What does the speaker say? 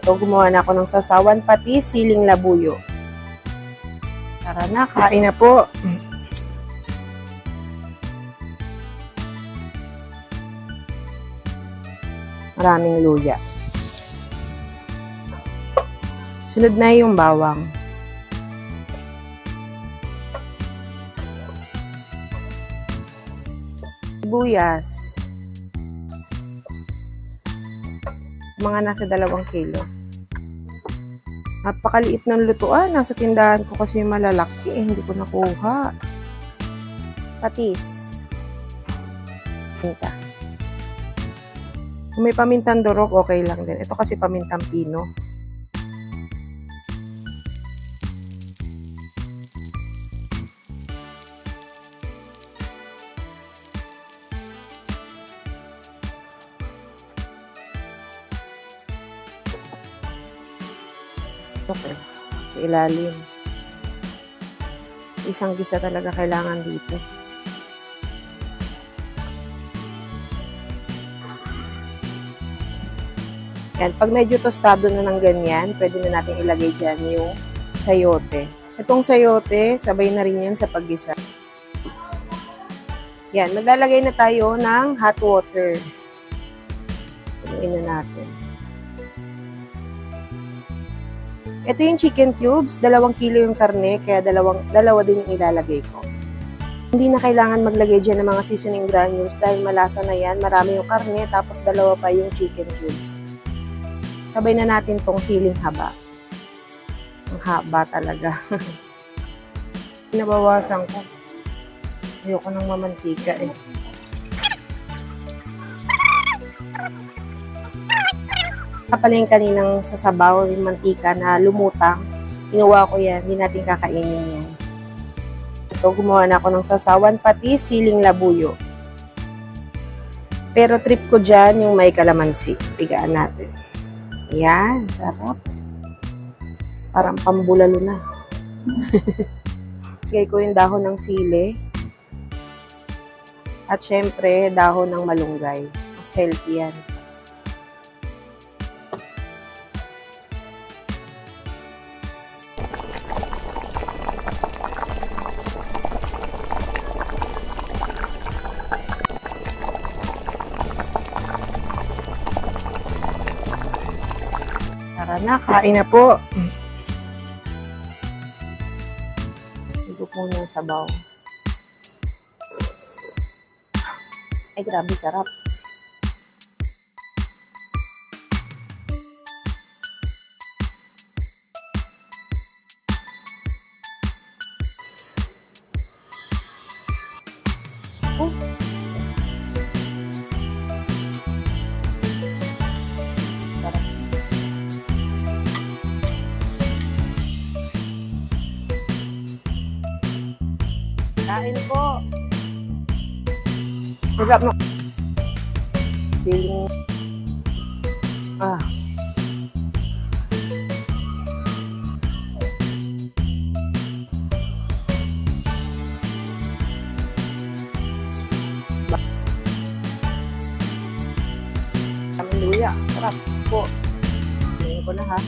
Ito, gumawa na ako ng sausawan, pati siling labuyo. Tara na, kain na po. Maraming luya. Sunod na yung bawang. Sibuyas. Mga nasa 2 kilo. Napakaliit ng lutuan. Nasa tindahan ko kasi malalaki. Hindi ko nakuha. Patis. Paminta. Kung may pamintang durog, okay lang din. Ito kasi pamintang pino. Okay. Sa ilalim. Isang gisa talaga kailangan dito. Yan. Pag medyo tostado na ng ganyan, pwede na natin ilagay dyan yung sayote. Itong sayote, sabay na rin yan sa paggisa. Yan. Maglalagay na tayo ng hot water. Punuin na natin. Ito yung chicken cubes, 2 kilo yung karne, kaya dalawa din yung ilalagay ko. Hindi na kailangan maglagay dyan ng mga seasoning granules dahil malasa na yan, marami yung karne, tapos 2 pa yung chicken cubes. Sabay na natin tong siling haba. Ang haba talaga. Pinabawasan ko. Ayoko ng mamantika eh. Pala yung kaninang sasabaw, yung mantika na lumutang. Inuwa ko yan, hindi natin kakainin yan. Ito, gumawa na ako ng sausawan, pati siling labuyo. Pero trip ko dyan yung may kalamansi. Pigaan natin. Yan, sarap. Parang pambulalo na. Lagay ko yung dahon ng sili. At syempre, dahon ng malunggay. Mas healthy yan. Tara na, kain na po. Higop muna yung sabaw. Ay, grabe, sarap. Oh. Sarap. Kain po. Masarap no. Feeling. Kami luya. Sarap po. Tingin ko na ha.